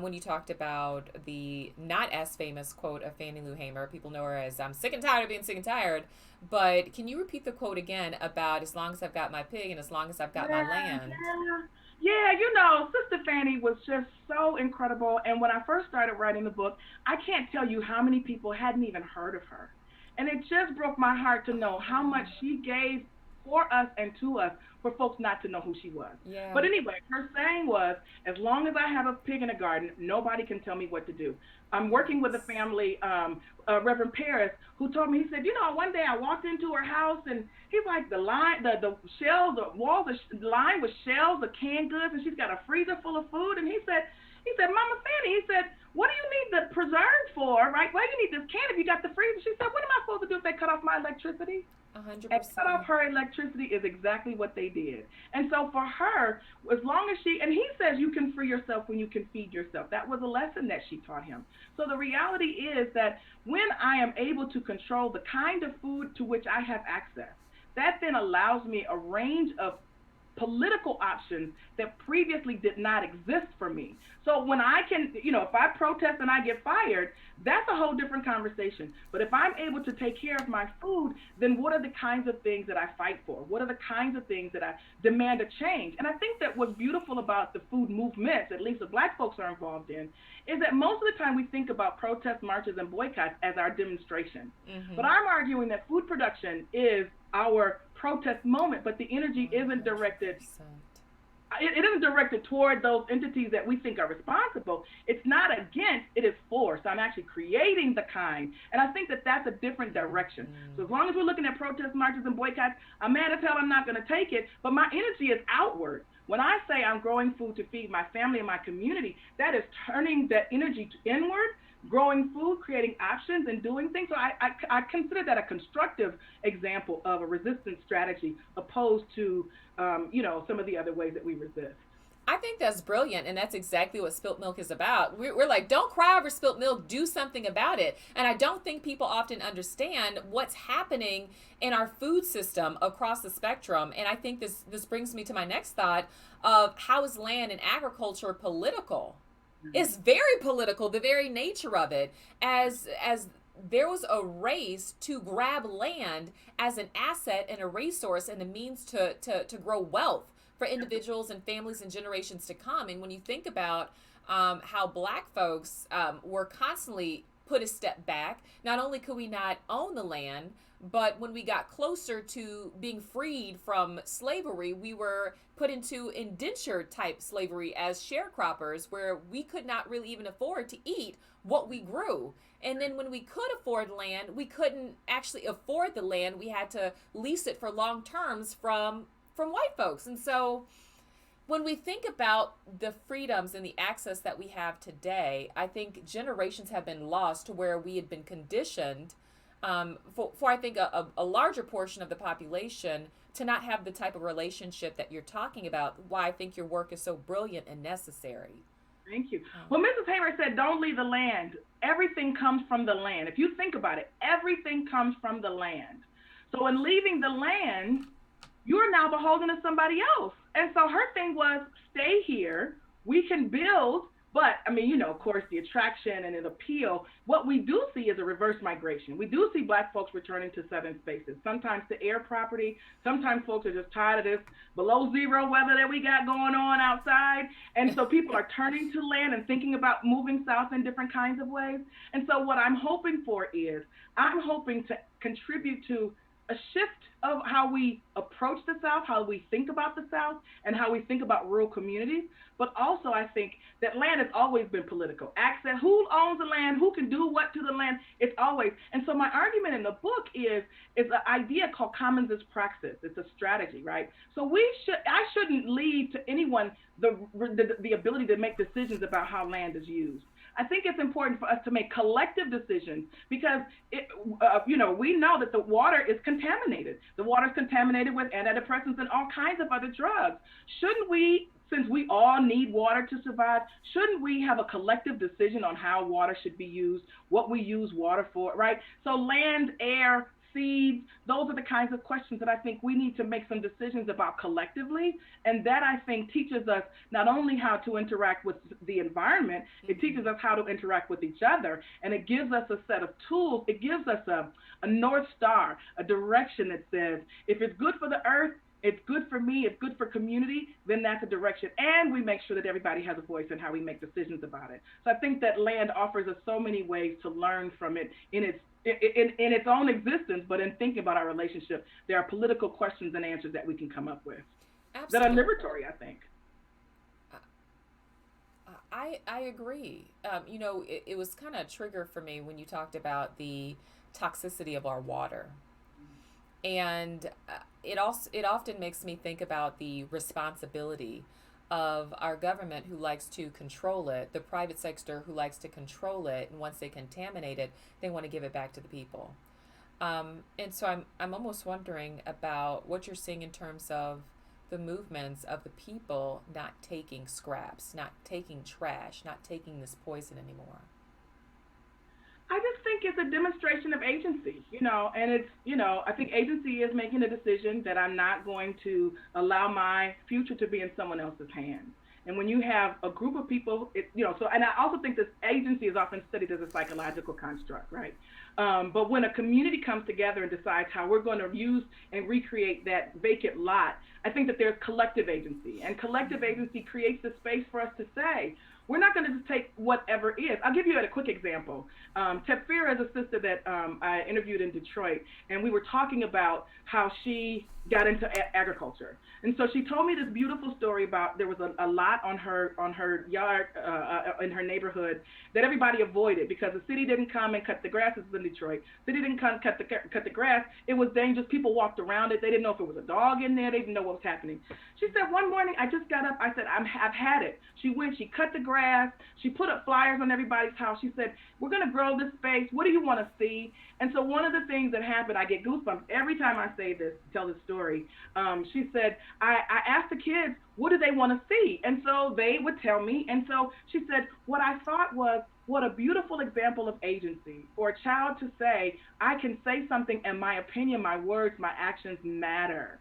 when you talked about the not as famous quote of Fannie Lou Hamer. People know her as "I'm sick and tired of being sick and tired." But can you repeat the quote again about "as long as I've got my pig and as long as I've got my Yeah, land"? yeah. Yeah, Sister Fanny was just so incredible. And when I first started writing the book, I can't tell you how many people hadn't even heard of her. And it just broke my heart to know how much she gave for us and to us for folks not to know who she was. Yeah. But anyway, her saying was, as long as I have a pig in a garden, nobody can tell me what to do. I'm working with a Yes. family, Reverend Paris, who told me, he said, one day I walked into her house, and he's like, the shelves, the walls are lined with shelves of canned goods, and she's got a freezer full of food. And he said, Mama Fanny, he said, what do you need the preserve for, right? Why do you need this can if you got the freezer? She said, what am I supposed to do if they cut off my electricity? A hundred And cut off percent. her electricity is exactly what they did. And so for her, as long as and he says you can free yourself when you can feed yourself. That was a lesson that she taught him. So the reality is that when I am able to control the kind of food to which I have access, that then allows me a range of political options that previously did not exist for me. So when I can, if I protest and I get fired, that's a whole different conversation. But if I'm able to take care of my food, then what are the kinds of things that I fight for? What are the kinds of things that I demand a change? And I think that what's beautiful about the food movements, at least the Black folks are involved in, is that most of the time we think about protest marches and boycotts as our demonstration. But Mm-hmm. I'm arguing that food production is our protest moment, but the energy isn't directed, 100%. it isn't directed toward those entities that we think are responsible. It's not against, it is for. So I'm actually creating the kind. And I think that that's a different direction. So as long as we're looking at protest marches and boycotts, I'm mad as hell I'm not going to take it, but my energy is outward. When I say I'm growing food to feed my family and my community, that is turning that energy inward, growing food, creating options, and doing things. So I consider that a constructive example of a resistance strategy opposed to, some of the other ways that we resist. I think that's brilliant, and that's exactly what Spilt Milk is about. We're like, don't cry over spilt milk, do something about it. And I don't think people often understand what's happening in our food system across the spectrum. And I think this brings me to my next thought of how is land and agriculture political? It's very political, the very nature of it, as there was a race to grab land as an asset and a resource and a means to grow wealth for individuals and families and generations to come. And when you think about how Black folks were constantly put a step back, not only could we not own the land, but when we got closer to being freed from slavery, we were put into indentured type slavery as sharecroppers, where we could not really even afford to eat what we grew. And then when we could afford land, we couldn't actually afford the land. We had to lease it for long terms from white folks. And so when we think about the freedoms and the access that we have today, I think generations have been lost to where we had been conditioned for I think a larger portion of the population to not have the type of relationship that you're talking about. Why I think your work is so brilliant and necessary. Thank you. Um, Well, Mrs. Hamer said, don't leave the land. Everything comes from the land. If you think about it, everything comes from the land. So in leaving the land, you're now beholden to somebody else. And so her thing was, stay here. We can build. But I mean, of course, the attraction and the appeal. What we do see is a reverse migration. We do see Black folks returning to southern spaces, sometimes to air property. Sometimes folks are just tired of this below zero weather that we got going on outside, and so people are turning to land and thinking about moving south in different kinds of ways. And so, what I'm hoping for is I'm hoping to contribute to a shift of how we approach the South, how we think about the South, and how we think about rural communities. But also, I think that land has always been political. Access, who owns the land, who can do what to the land, it's always. And so, my argument in the book is an idea called commons as praxis. It's a strategy, right? So I shouldn't leave to anyone the ability to make decisions about how land is used. I think it's important for us to make collective decisions because we know that the water is contaminated. The water is contaminated with antidepressants and all kinds of other drugs. Shouldn't we, since we all need water to survive, shouldn't we have a collective decision on how water should be used, what we use water for, right? So land, air, seeds, those are the kinds of questions that I think we need to make some decisions about collectively. And that, I think, teaches us not only how to interact with the environment, it teaches us how to interact with each other. And it gives us a set of tools. It gives us a North Star, a direction that says, if it's good for the earth, it's good for me, it's good for community, then that's a direction. And we make sure that everybody has a voice in how we make decisions about it. So I think that land offers us so many ways to learn from it in its own existence, but in thinking about our relationship, there are political questions and answers that we can come up with. Absolutely. That are liberatory, I think. I agree. It was kind of a trigger for me when you talked about the toxicity of our water. And it often makes me think about the responsibility of our government, who likes to control it, the private sector who likes to control it, and once they contaminate it, they want to give it back to the people. And so I'm almost wondering about what you're seeing in terms of the movements of the people not taking scraps, not taking trash, not taking this poison anymore. I just think it's a demonstration of agency, and it's, I think agency is making a decision that I'm not going to allow my future to be in someone else's hands. And when you have a group of people, and I also think this agency is often studied as a psychological construct, right? But when a community comes together and decides how we're going to use and recreate that vacant lot, I think that there's collective agency. And collective agency creates the space for us to say, we're not going to just take whatever is. I'll give you a quick example. Tefira is a sister that I interviewed in Detroit, and we were talking about how she got into agriculture. And so she told me this beautiful story about there was a lot on her yard in her neighborhood that everybody avoided because the city didn't come and cut the grass. This is in Detroit. City didn't come cut the grass. It was dangerous. People walked around it. They didn't know if it was a dog in there. They didn't know what was happening. She said, one morning, I just got up. I said, I've had it. She went. She cut the grass. She put up flyers on everybody's house. She said, we're going to grow this space. What do you want to see? And so one of the things that happened, I get goosebumps every time I say this, tell this story. She said, I asked the kids, what do they want to see? And so they would tell me. And so she said, what I thought was, what a beautiful example of agency for a child to say, I can say something and my opinion, my words, my actions matter.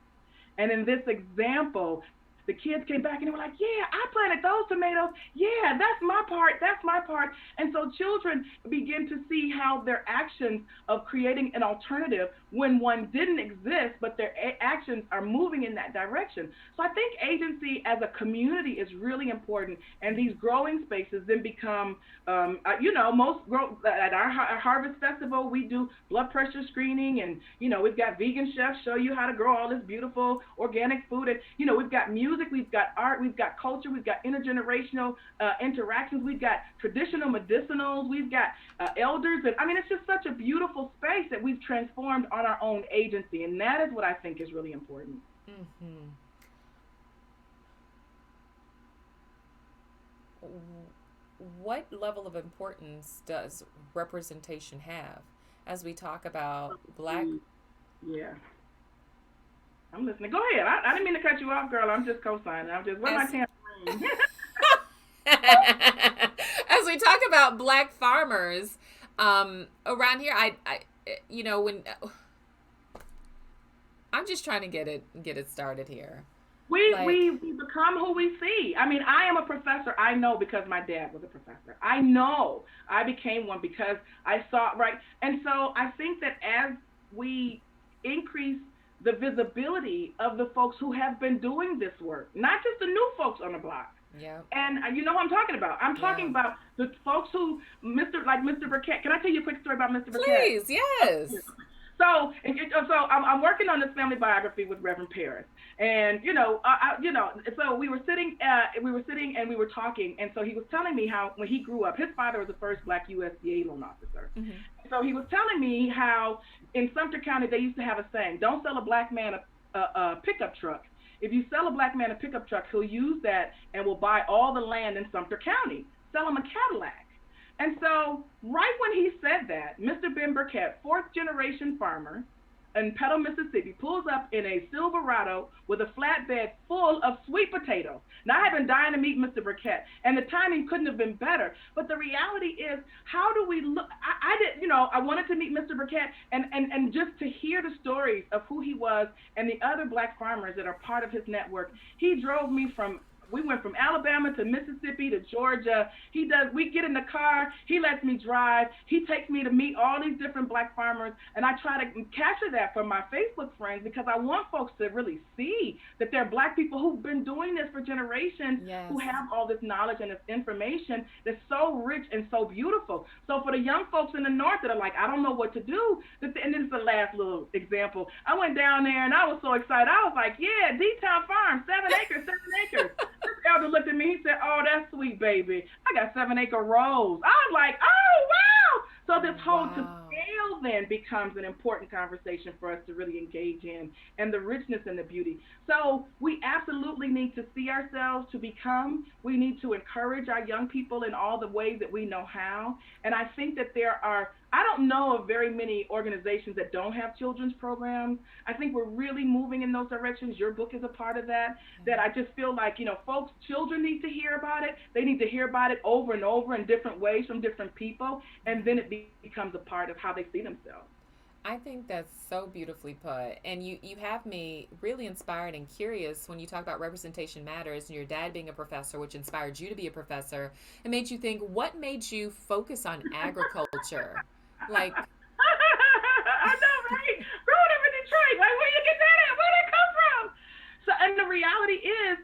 And in this example, the kids came back and they were like, yeah, I planted those tomatoes. Yeah, that's my part. That's my part. And so children begin to see how their actions of creating an alternative when one didn't exist, but their actions are moving in that direction. So I think agency as a community is really important. And these growing spaces then become, at our Harvest Festival, we do blood pressure screening. And, we've got vegan chefs show you how to grow all this beautiful organic food. And, we've got music, we've got art, we've got culture, we've got intergenerational interactions, we've got traditional medicinals, we've got elders. And I mean, it's just such a beautiful space that we've transformed on our own agency. And that is what I think is really important. Mm-hmm. What level of importance does representation have as we talk about Black? Yeah. I'm listening. Go ahead. I didn't mean to cut you off, girl. I'm just co-signing. Where's my tambourine? As we talk about Black farmers, around here, when I'm just trying to get it started here. Like, We become who we see. I mean, I am a professor. I know because my dad was a professor. I know I became one because I saw right. And so I think that as we increase the visibility of the folks who have been doing this work, not just the new folks on the block. yeah, And you know what I'm talking about. I'm talking yeah. about the folks who, Mr. Burkett. Can I tell you a quick story about Mr. Burkett? Please, yes. So I'm working on this family biography with Reverend Paris, and so we were sitting and we were talking, and so he was telling me how when he grew up, his father was the first Black USDA loan officer. Hmm. So he was telling me how in Sumter County they used to have a saying: "Don't sell a black man a pickup truck. If you sell a black man a pickup truck, he'll use that and will buy all the land in Sumter County. Sell him a Cadillac." And so, right when he said that, Mr. Ben Burkett, fourth generation farmer in Petal, Mississippi, pulls up in a Silverado with a flatbed full of sweet potatoes. Now, I have been dying to meet Mr. Burkett, and the timing couldn't have been better. But the reality is, how do we look? I did, I wanted to meet Mr. Burkett and just to hear the stories of who he was and the other Black farmers that are part of his network. He drove me from we went from Alabama to Mississippi to Georgia. We get in the car, he lets me drive, he takes me to meet all these different Black farmers, and I try to capture that for my Facebook friends because I want folks to really see that there are Black people who've been doing this for generations, Yes. who have all this knowledge and this information that's so rich and so beautiful. So for the young folks in the North that are like, I don't know what to do, and this is the last little example. I went down there and I was so excited. I was like, yeah, D-Town Farm, 7 acres, 7 acres. This elder looked at me. He said, "Oh, that's sweet, baby. I got 7-acre rows." I was like, "Oh, wow!" So this whole to Wow. scale then becomes an important conversation for us to really engage in, and the richness and the beauty. So we absolutely need to see ourselves to become. We need to encourage our young people in all the ways that we know how. And I think that I don't know of very many organizations that don't have children's programs. I think we're really moving in those directions. Your book is a part of that. That I just feel like, folks, children need to hear about it. They need to hear about it over and over in different ways from different people. And then it becomes a part of how they see themselves. I think that's so beautifully put. And you have me really inspired and curious when you talk about representation matters and your dad being a professor, which inspired you to be a professor. It made you think, what made you focus on agriculture? Like, I know, right? Growing up in Detroit, like, where you get that at? Where did it come from? So, and the reality is,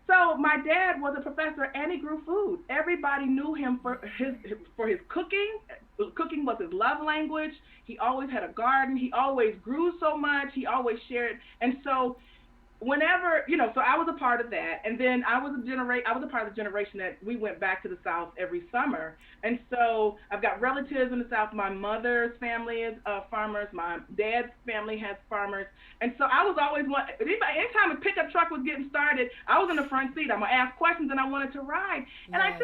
so my dad was a professor and he grew food. Everybody knew him for his cooking. Cooking was his love language. He always had a garden. He always grew so much. He always shared. And so whenever, so I was a part of that, and then I was a part of the generation that we went back to the South every summer, and so I've got relatives in the South. My mother's family is farmers. My dad's family has farmers, and so I was always one. Anytime a pickup truck was getting started, I was in the front seat. I'm gonna ask questions, and I wanted to ride, and yes.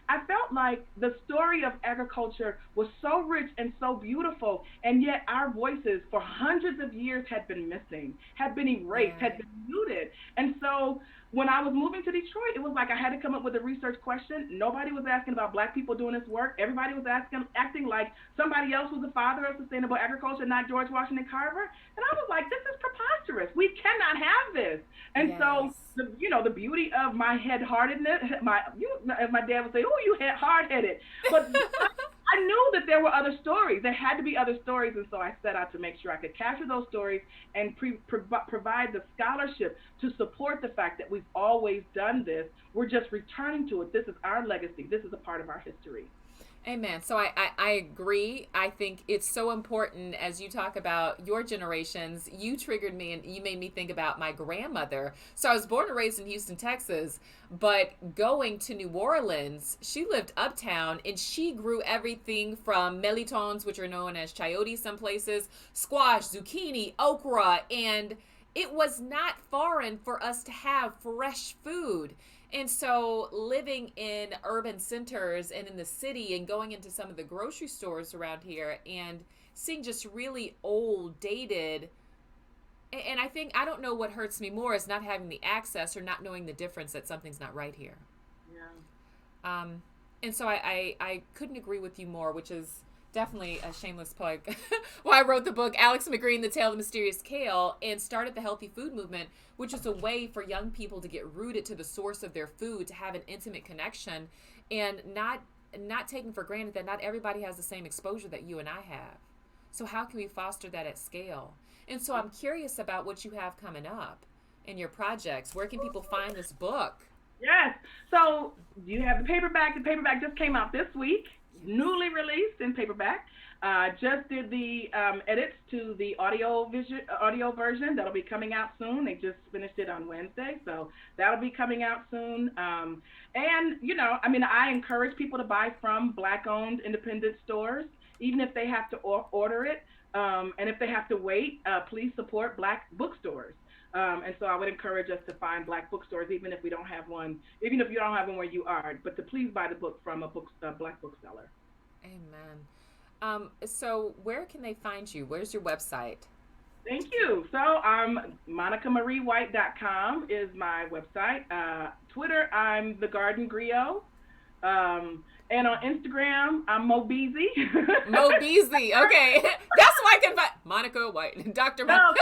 I felt like the story of agriculture was so rich and so beautiful, and yet our voices for hundreds of years had been missing, had been erased, Yeah. had been muted. And so when I was moving to Detroit, it was like I had to come up with a research question. Nobody was asking about Black people doing this work. Everybody was acting like somebody else was the father of sustainable agriculture, not George Washington Carver. And I was like, this is preposterous. We cannot have this. And so Yes. the beauty of my head-heartedness, as my dad would say, "Oh, you hard-headed," but I knew that there were other stories. There had to be other stories, and so I set out to make sure I could capture those stories and provide the scholarship to support the fact that we've always done this. We're just returning to it. This is our legacy. This is a part of our history. Amen. So I agree. I think it's so important as you talk about your generations. You triggered me and you made me think about my grandmother. So I was born and raised in Houston, Texas, but going to New Orleans, she lived uptown and she grew everything from melitons, which are known as chayotes some places, squash, zucchini, okra, and it was not foreign for us to have fresh food. And so living in urban centers and in the city and going into some of the grocery stores around here and seeing just really old, dated, and I don't know what hurts me more is not having the access or not knowing the difference that something's not right here. Yeah. And so I couldn't agree with you more, which is definitely a shameless plug. Well, I wrote the book Alex McGreen, The Tale of the Mysterious Kale, and started the healthy food movement, which is a way for young people to get rooted to the source of their food, to have an intimate connection, and not taking for granted that not everybody has the same exposure that you and I have. So how can we foster that at scale? And so I'm curious about what you have coming up in your projects. Where can people find this book? Yes. So you have the paperback. The paperback just came out this week, newly released in paperback. Just did the edits to the audio version. That'll be coming out soon. They just finished it on Wednesday, so that'll be coming out soon. And I encourage people to buy from Black-owned independent stores, even if they have to order it. And if they have to wait, please support Black bookstores. And so I would encourage us to find Black bookstores, even if we don't have one, even if you don't have one where you are, but to please buy the book from a Black bookseller. Amen. So where can they find you? Where's your website? Thank you. So MonicaMarieWhite.com is my website. Twitter, I'm The Garden Griot. And on Instagram, I'm Mo Beasley. Mo Beasley, okay. That's why I can find Monica White, Dr. Mo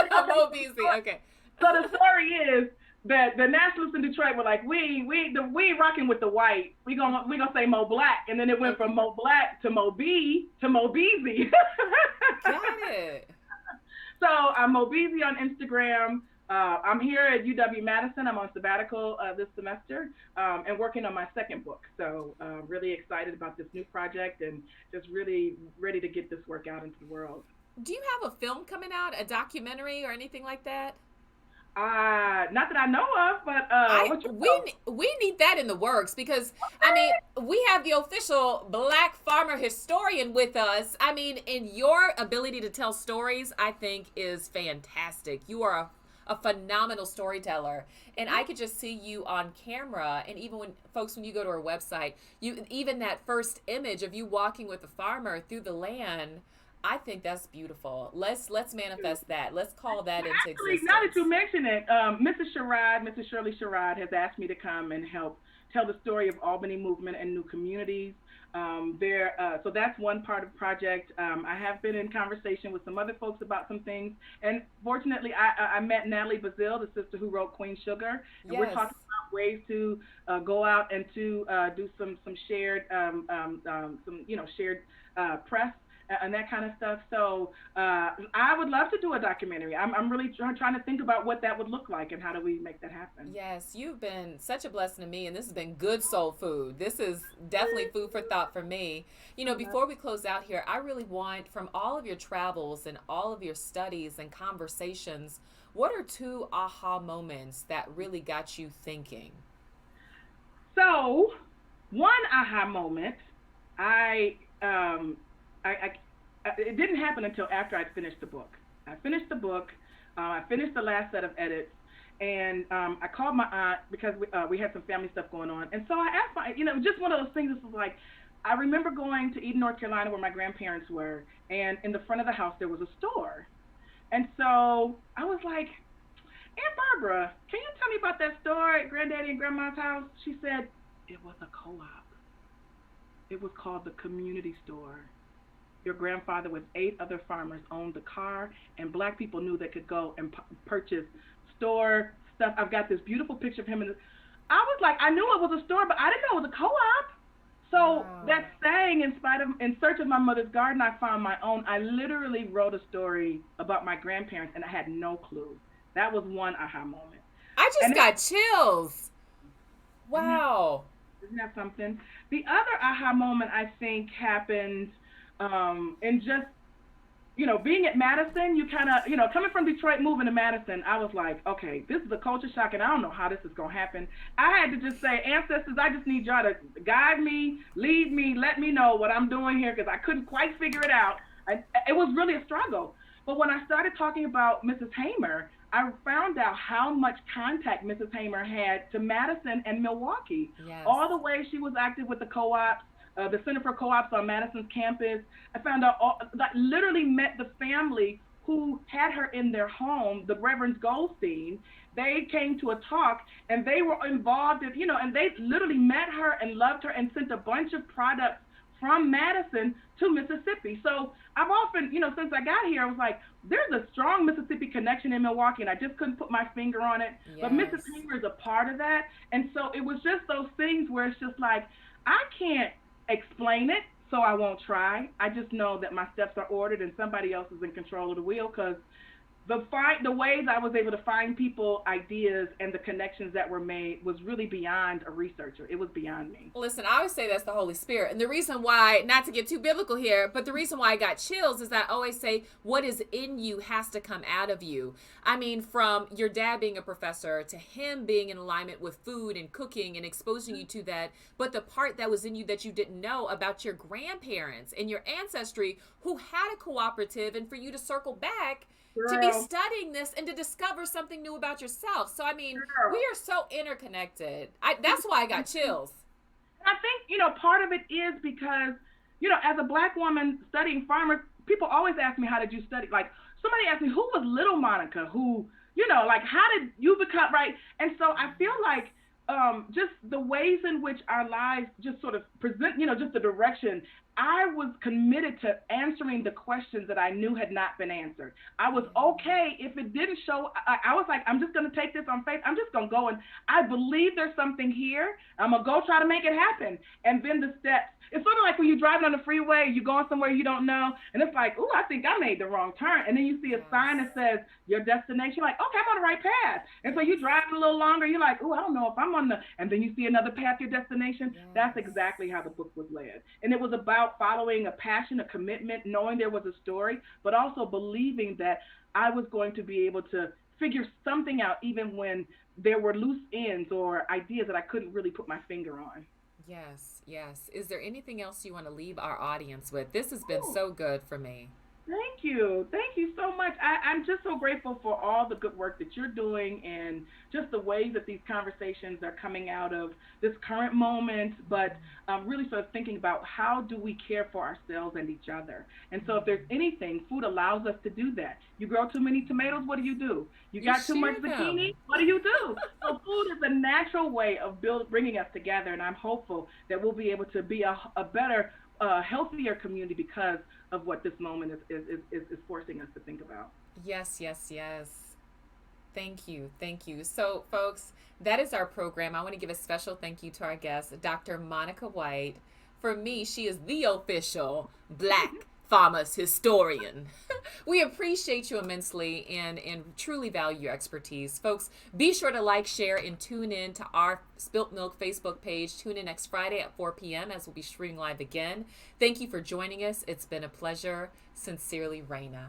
Beasley, okay. So the story is that the nationalists in Detroit were like, we rocking with the white. We gonna say Mo Black, and then it went from Mo Black to Mo Beasley. Got it. So I'm Mo Beasley on Instagram. I'm here at UW-Madison. I'm on sabbatical this semester and working on my second book. So really excited about this new project and just really ready to get this work out into the world. Do you have a film coming out, a documentary or anything like that? Not that I know of, but we need that in the works because, we have the official Black farmer historian with us. And your ability to tell stories, I think, is fantastic. You are a phenomenal storyteller, and I could just see you on camera. And even when you go to our website, even that first image of you walking with the farmer through the land, I think that's beautiful. Let's manifest that. Let's call that into existence. Now that you mention it, Mrs. Shirley Sherrod has asked me to come and help tell the story of Albany movement and new communities. So that's one part of the project. I have been in conversation with some other folks about some things, and fortunately, I met Natalie Bazille, the sister who wrote Queen Sugar, and yes. We're talking about ways to go out and to do some shared shared press and that kind of stuff. So I would love to do a documentary. I'm really trying to think about what that would look like and how do we make that happen. Yes, you've been such a blessing to me, and this has been good soul food. This is definitely food for thought for me. Before we close out here, I really want, from all of your travels and all of your studies and conversations, what are 2 aha moments that really got you thinking? So, one aha moment, it didn't happen until after I'd finished the book. I finished the book. I finished the last set of edits, and I called my aunt because we had some family stuff going on. And so I asked just one of those things. This was like, I remember going to Eden, North Carolina, where my grandparents were, and in the front of the house there was a store. And so I was like, Aunt Barbara, can you tell me about that store at Granddaddy and Grandma's house? She said, it was a co-op. It was called the Community Store. Your grandfather with 8 other farmers owned the car, and Black people knew they could go and purchase store stuff. I've got this beautiful picture of him. I was like, I knew it was a store, but I didn't know it was a co-op. So That saying, in search of my mother's garden, I found my own. I literally wrote a story about my grandparents, and I had no clue. That was one aha moment. I just got chills. Wow. Isn't that something? The other aha moment, I think, happened and just, being at Madison, you kind of, coming from Detroit, moving to Madison, I was like, okay, this is a culture shock, and I don't know how this is going to happen. I had to just say, ancestors, I just need y'all to guide me, lead me, let me know what I'm doing here, because I couldn't quite figure it out. It was really a struggle. But when I started talking about Mrs. Hamer, I found out how much contact Mrs. Hamer had to Madison and Milwaukee. Yes. All the way she was active with the co-ops, the Center for Co-ops on Madison's campus. I found out, literally met the family who had her in their home, the Reverend Goldstein. They came to a talk, and they were involved in, and they literally met her and loved her and sent a bunch of products from Madison to Mississippi. So I've often, since I got here, I was like, there's a strong Mississippi connection in Milwaukee, and I just couldn't put my finger on it. But Mrs. Yes. Hanger is a part of that. And so it was just those things where it's just like, I can't explain it, so I won't try. I just know that my steps are ordered and somebody else is in control of the wheel, because the ways I was able to find people, ideas, and the connections that were made was really beyond a researcher. It was beyond me. Listen, I always say that's the Holy Spirit. And the reason why, not to get too biblical here, but the reason why I got chills is that I always say what is in you has to come out of you. I mean, from your dad being a professor to him being in alignment with food and cooking and exposing you to that, but the part that was in you that you didn't know about your grandparents and your ancestry who had a cooperative, and for you to circle back to be Girl, studying this and to discover something new about yourself. So, I mean, we girl. are so interconnected. That's why I got chills. I think, part of it is because, as a black woman studying farmers, people always ask me, how did you study? Like, somebody asked me, who was little Monica? Who, like, how did you become, right? And so I feel like just the ways in which our lives just sort of present, just the direction. I was committed to answering the questions that I knew had not been answered. I was okay if it didn't show. I was like, I'm just going to take this on faith. I'm just going to go, and I believe there's something here. I'm going to go try to make it happen. And then the steps. It's sort of like when you're driving on the freeway, you're going somewhere you don't know, and it's like, ooh, I think I made the wrong turn. And then you see a sign that says your destination. You're like, okay, I'm on the right path. And so you drive a little longer. You're like, ooh, I don't know if I'm on the. And then you see another path, your destination. Yes. That's exactly how the book was led. And it was about following a passion, a commitment, knowing there was a story, but also believing that I was going to be able to figure something out, even when there were loose ends or ideas that I couldn't really put my finger on. Yes, yes. Is there anything else you want to leave our audience with? This has been Oh, so good for me. thank you. Thank you so much. I'm just so grateful for all the good work that you're doing, and just the ways that these conversations are coming out of this current moment, but really sort of thinking about how do we care for ourselves and each other. And so if there's anything, food allows us to do that. You grow too many tomatoes, what do? You You got too much share zucchini, them. what do? So food is a natural way of bringing us together, and I'm hopeful that we'll be able to be a better, healthier community because of what this moment is forcing us to think about. Yes, yes, yes. Thank you. Thank you. So, folks, that is our program. I want to give a special thank you to our guest, Dr. Monica White. For me, she is the official Black Farmers historian. We appreciate you immensely and truly value your expertise. Folks, be sure to like, share, and tune in to our Spilt Milk Facebook page. Tune in next Friday at 4 p.m. as we'll be streaming live again. Thank you for joining us. It's been a pleasure. Sincerely, Raina.